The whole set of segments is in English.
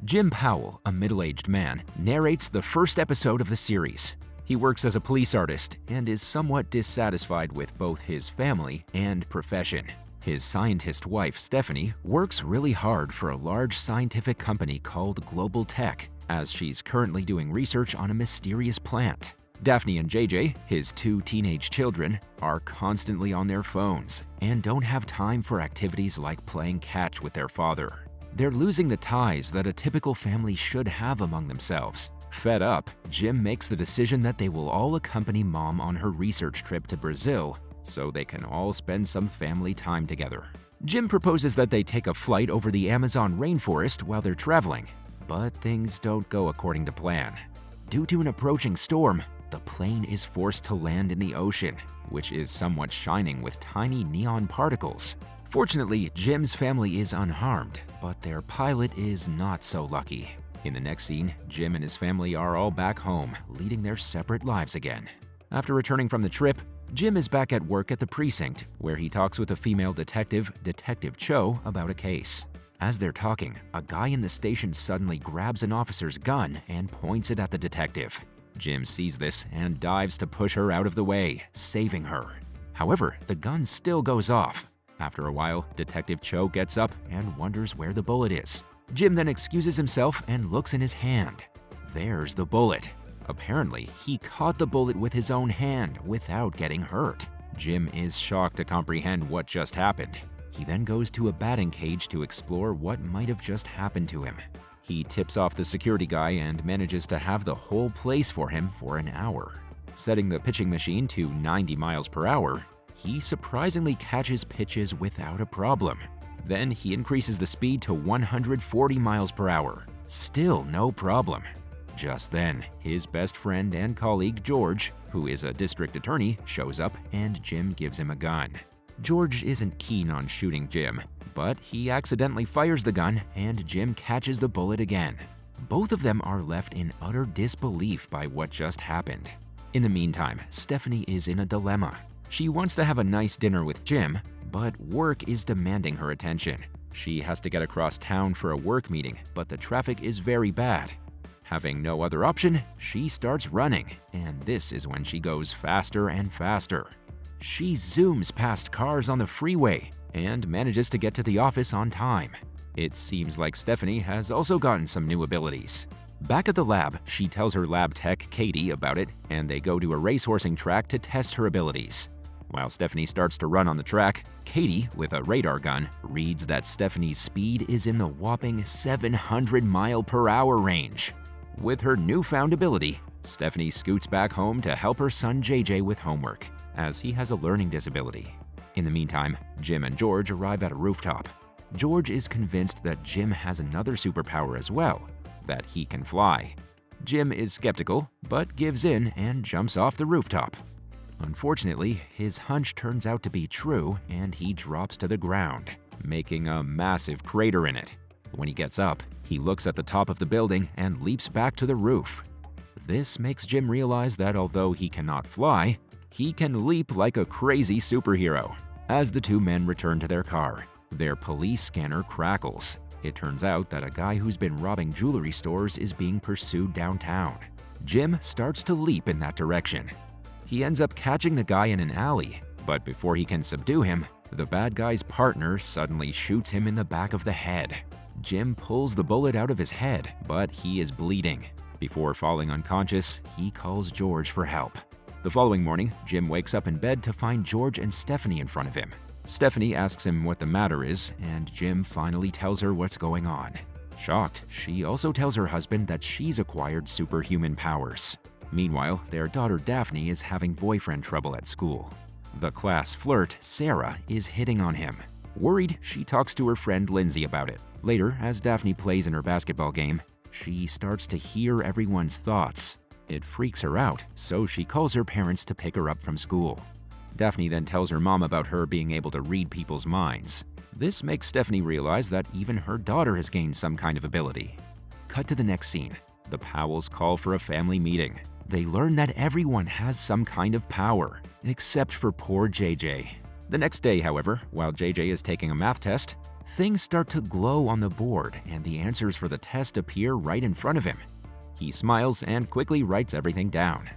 Jim Powell, a middle-aged man, narrates the first episode of the series. He works as a police artist and is somewhat dissatisfied with both his family and profession. His scientist wife, Stephanie, works really hard for a large scientific company called Global Tech, as she's currently doing research on a mysterious plant. Daphne and JJ, his two teenage children, are constantly on their phones and don't have time for activities like playing catch with their father. They're losing the ties that a typical family should have among themselves. Fed up, Jim makes the decision that they will all accompany Mom on her research trip to Brazil so they can all spend some family time together. Jim proposes that they take a flight over the Amazon rainforest while they're traveling, but things don't go according to plan. Due to an approaching storm, the plane is forced to land in the ocean, which is somewhat shining with tiny neon particles. Fortunately, Jim's family is unharmed, but their pilot is not so lucky. In the next scene, Jim and his family are all back home, leading their separate lives again. After returning from the trip, Jim is back at work at the precinct, where he talks with a female detective, Detective Cho, about a case. As they're talking, a guy in the station suddenly grabs an officer's gun and points it at the detective. Jim sees this and dives to push her out of the way, saving her. However, the gun still goes off. After a while, Detective Cho gets up and wonders where the bullet is. Jim then excuses himself and looks in his hand. There's the bullet. Apparently, he caught the bullet with his own hand without getting hurt. Jim is shocked to comprehend what just happened. He then goes to a batting cage to explore what might have just happened to him. He tips off the security guy and manages to have the whole place for him for an hour. Setting the pitching machine to 90 miles per hour, he surprisingly catches pitches without a problem. Then he increases the speed to 140 miles per hour. Still no problem. Just then, his best friend and colleague George, who is a district attorney, shows up and Jim gives him a gun. George isn't keen on shooting Jim, but he accidentally fires the gun and Jim catches the bullet again. Both of them are left in utter disbelief by what just happened. In the meantime, Stephanie is in a dilemma. She wants to have a nice dinner with Jim, but work is demanding her attention. She has to get across town for a work meeting, but the traffic is very bad. Having no other option, she starts running, and this is when she goes faster and faster. She zooms past cars on the freeway and manages to get to the office on time. It seems like Stephanie has also gotten some new abilities. Back at the lab, she tells her lab tech, Katie, about it, and they go to a racehorsing track to test her abilities. While Stephanie starts to run on the track, Katie, with a radar gun, reads that Stephanie's speed is in the whopping 700 mile per hour range. With her newfound ability, Stephanie scoots back home to help her son JJ with homework, as he has a learning disability. In the meantime, Jim and George arrive at a rooftop. George is convinced that Jim has another superpower as well, that he can fly. Jim is skeptical, but gives in and jumps off the rooftop. Unfortunately, his hunch turns out to be true and he drops to the ground, making a massive crater in it. When he gets up, he looks at the top of the building and leaps back to the roof. This makes Jim realize that although he cannot fly, he can leap like a crazy superhero. As the two men return to their car, their police scanner crackles. It turns out that a guy who's been robbing jewelry stores is being pursued downtown. Jim starts to leap in that direction. He ends up catching the guy in an alley, but before he can subdue him, the bad guy's partner suddenly shoots him in the back of the head. Jim pulls the bullet out of his head, but he is bleeding. Before falling unconscious, he calls George for help. The following morning, Jim wakes up in bed to find George and Stephanie in front of him. Stephanie asks him what the matter is, and Jim finally tells her what's going on. Shocked, she also tells her husband that she's acquired superhuman powers. Meanwhile, their daughter Daphne is having boyfriend trouble at school. The class flirt, Sarah, is hitting on him. Worried, she talks to her friend Lindsay about it. Later, as Daphne plays in her basketball game, she starts to hear everyone's thoughts. It freaks her out, so she calls her parents to pick her up from school. Daphne then tells her mom about her being able to read people's minds. This makes Stephanie realize that even her daughter has gained some kind of ability. Cut to the next scene. The Powells call for a family meeting. They learn that everyone has some kind of power, except for poor JJ. The next day, however, while JJ is taking a math test, things start to glow on the board and the answers for the test appear right in front of him. He smiles and quickly writes everything down.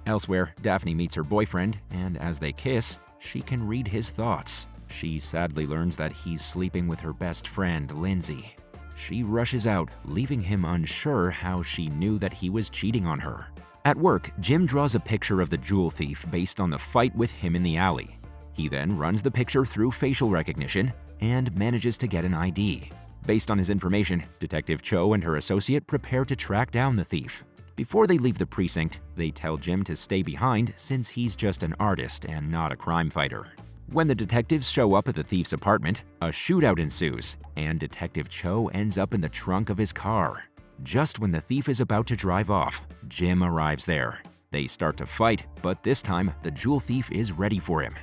Elsewhere, Daphne meets her boyfriend, and as they kiss, she can read his thoughts. She sadly learns that he's sleeping with her best friend, Lindsay. She rushes out, leaving him unsure how she knew that he was cheating on her. At work, Jim draws a picture of the jewel thief based on the fight with him in the alley. He then runs the picture through facial recognition and manages to get an ID. Based on his information, Detective Cho and her associate prepare to track down the thief. Before they leave the precinct, they tell Jim to stay behind since he's just an artist and not a crime fighter. When the detectives show up at the thief's apartment, a shootout ensues, and Detective Cho ends up in the trunk of his car. Just when the thief is about to drive off, Jim arrives there. They start to fight, but this time the jewel thief is ready for him.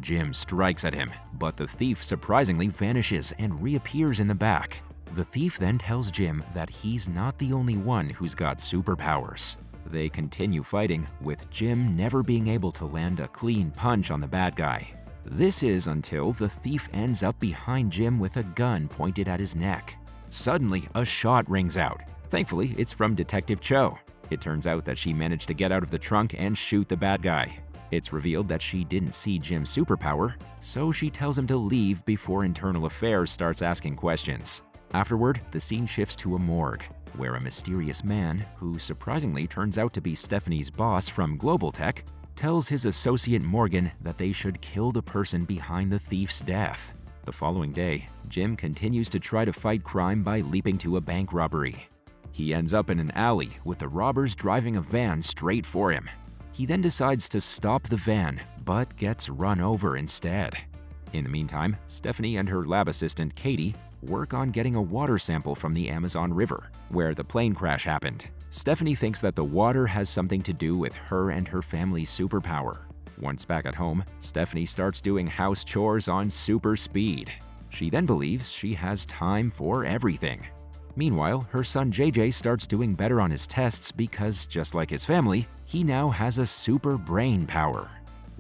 Jim strikes at him, but the thief surprisingly vanishes and reappears in the back. The thief then tells Jim that he's not the only one who's got superpowers. They continue fighting, with Jim never being able to land a clean punch on the bad guy. This is until the thief ends up behind Jim with a gun pointed at his neck. Suddenly, a shot rings out. Thankfully, it's from Detective Cho. It turns out that she managed to get out of the trunk and shoot the bad guy. It's revealed that she didn't see Jim's superpower, so she tells him to leave before Internal Affairs starts asking questions. Afterward, the scene shifts to a morgue, where a mysterious man, who surprisingly turns out to be Stephanie's boss from Global Tech, tells his associate Morgan that they should kill the person behind the thief's death. The following day, Jim continues to try to fight crime by leaping to a bank robbery. He ends up in an alley with the robbers driving a van straight for him. He then decides to stop the van, but gets run over instead. In the meantime, Stephanie and her lab assistant Katie work on getting a water sample from the Amazon River, where the plane crash happened. Stephanie thinks that the water has something to do with her and her family's superpower. Once back at home, Stephanie starts doing house chores on super speed. She then believes she has time for everything. Meanwhile, her son JJ starts doing better on his tests because, just like his family, he now has a super brain power.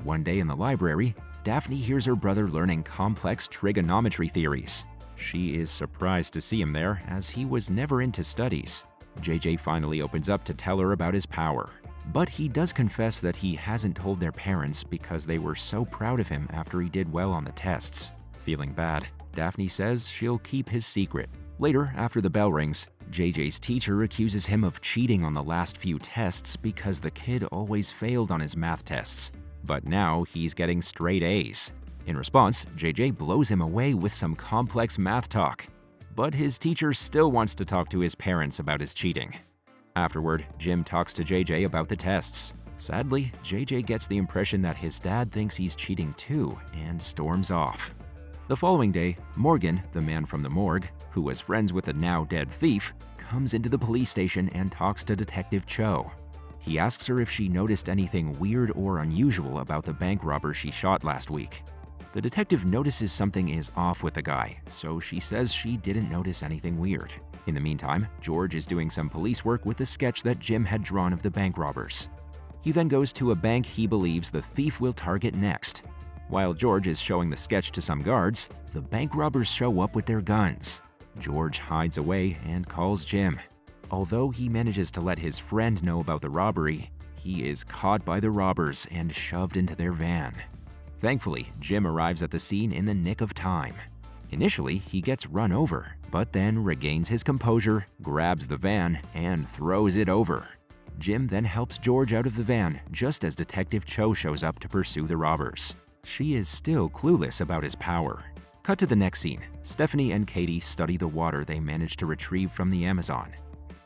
One day in the library, Daphne hears her brother learning complex trigonometry theories. She is surprised to see him there, as he was never into studies. JJ finally opens up to tell her about his power. But he does confess that he hasn't told their parents because they were so proud of him after he did well on the tests. Feeling bad, Daphne says she'll keep his secret. Later, after the bell rings, JJ's teacher accuses him of cheating on the last few tests because the kid always failed on his math tests. But now he's getting straight A's. In response, JJ blows him away with some complex math talk. But his teacher still wants to talk to his parents about his cheating. Afterward, Jim talks to JJ about the tests. Sadly, JJ gets the impression that his dad thinks he's cheating too and storms off. The following day, Morgan, the man from the morgue, who was friends with the now-dead thief, comes into the police station and talks to Detective Cho. He asks her if she noticed anything weird or unusual about the bank robber she shot last week. The detective notices something is off with the guy, so she says she didn't notice anything weird. In the meantime, George is doing some police work with the sketch that Jim had drawn of the bank robbers. He then goes to a bank he believes the thief will target next. While George is showing the sketch to some guards, the bank robbers show up with their guns. George hides away and calls Jim. Although he manages to let his friend know about the robbery, he is caught by the robbers and shoved into their van. Thankfully, Jim arrives at the scene in the nick of time. Initially, he gets run over, but then regains his composure, grabs the van, and throws it over. Jim then helps George out of the van just as Detective Cho shows up to pursue the robbers. She is still clueless about his power. Cut to the next scene. Stephanie and Katie study the water they managed to retrieve from the Amazon.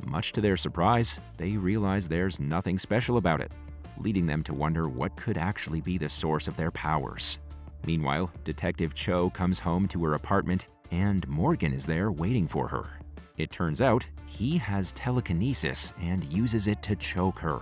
Much to their surprise, they realize there's nothing special about it, leading them to wonder what could actually be the source of their powers. Meanwhile, Detective Cho comes home to her apartment and Morgan is there waiting for her. It turns out he has telekinesis and uses it to choke her.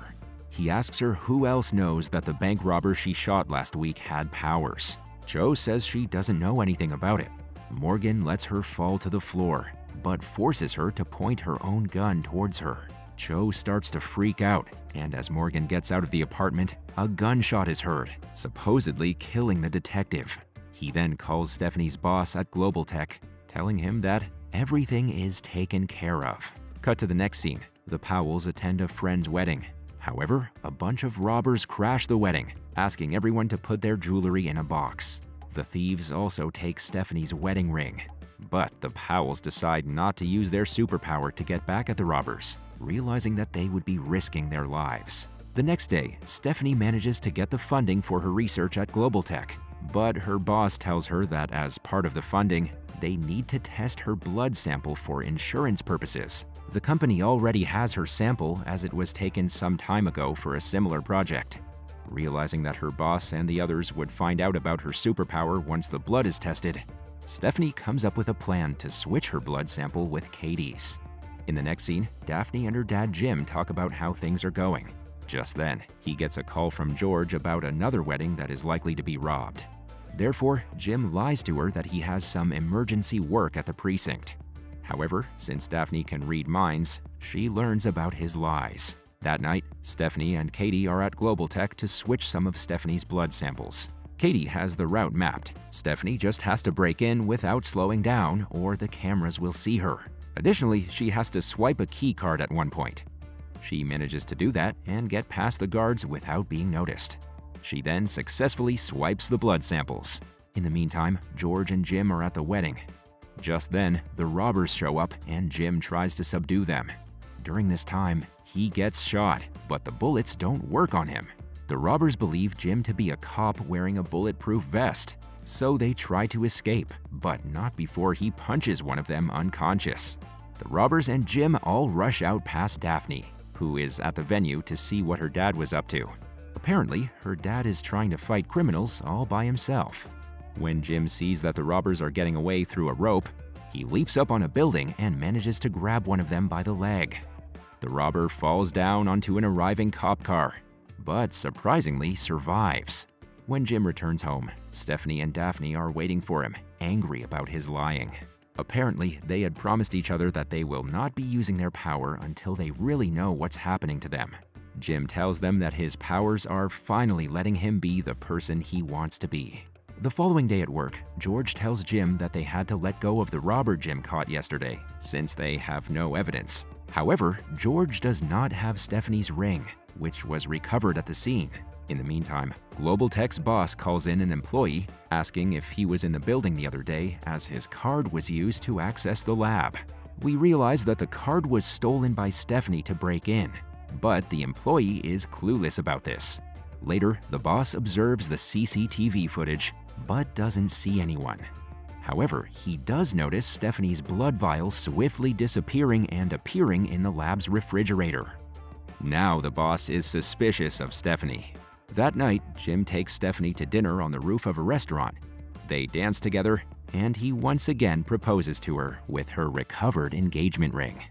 He asks her who else knows that the bank robber she shot last week had powers. Cho says she doesn't know anything about it. Morgan lets her fall to the floor, but forces her to point her own gun towards her. Cho starts to freak out, and as Morgan gets out of the apartment, a gunshot is heard, supposedly killing the detective. He then calls Stephanie's boss at Global Tech, telling him that everything is taken care of. Cut to the next scene. The Powells attend a friend's wedding. However, a bunch of robbers crash the wedding, asking everyone to put their jewelry in a box. The thieves also take Stephanie's wedding ring. But the Powells decide not to use their superpower to get back at the robbers, realizing that they would be risking their lives. The next day, Stephanie manages to get the funding for her research at Global Tech, but her boss tells her that as part of the funding, they need to test her blood sample for insurance purposes. The company already has her sample as it was taken some time ago for a similar project. Realizing that her boss and the others would find out about her superpower once the blood is tested, Stephanie comes up with a plan to switch her blood sample with Katie's. In the next scene, Daphne and her dad Jim talk about how things are going. Just then, he gets a call from George about another wedding that is likely to be robbed. Therefore, Jim lies to her that he has some emergency work at the precinct. However, since Daphne can read minds, she learns about his lies. That night, Stephanie and Katie are at Global Tech to switch some of Stephanie's blood samples. Katie has the route mapped. Stephanie just has to break in without slowing down, or the cameras will see her. Additionally, she has to swipe a key card at one point. She manages to do that and get past the guards without being noticed. She then successfully swipes the blood samples. In the meantime, George and Jim are at the wedding. Just then, the robbers show up and Jim tries to subdue them. During this time, he gets shot, but the bullets don't work on him. The robbers believe Jim to be a cop wearing a bulletproof vest, so they try to escape, but not before he punches one of them unconscious. The robbers and Jim all rush out past Daphne, who is at the venue to see what her dad was up to. Apparently, her dad is trying to fight criminals all by himself. When Jim sees that the robbers are getting away through a rope, he leaps up on a building and manages to grab one of them by the leg. The robber falls down onto an arriving cop car, but surprisingly survives. When Jim returns home, Stephanie and Daphne are waiting for him, angry about his lying. Apparently, they had promised each other that they will not be using their power until they really know what's happening to them. Jim tells them that his powers are finally letting him be the person he wants to be. The following day at work, George tells Jim that they had to let go of the robber Jim caught yesterday, since they have no evidence. However, George does not have Stephanie's ring, which was recovered at the scene. In the meantime, Global Tech's boss calls in an employee, asking if he was in the building the other day as his card was used to access the lab. We realize that the card was stolen by Stephanie to break in, but the employee is clueless about this. Later, the boss observes the CCTV footage, but doesn't see anyone. However, he does notice Stephanie's blood vials swiftly disappearing and appearing in the lab's refrigerator. Now the boss is suspicious of Stephanie. That night, Jim takes Stephanie to dinner on the roof of a restaurant. They dance together, and he once again proposes to her with her recovered engagement ring.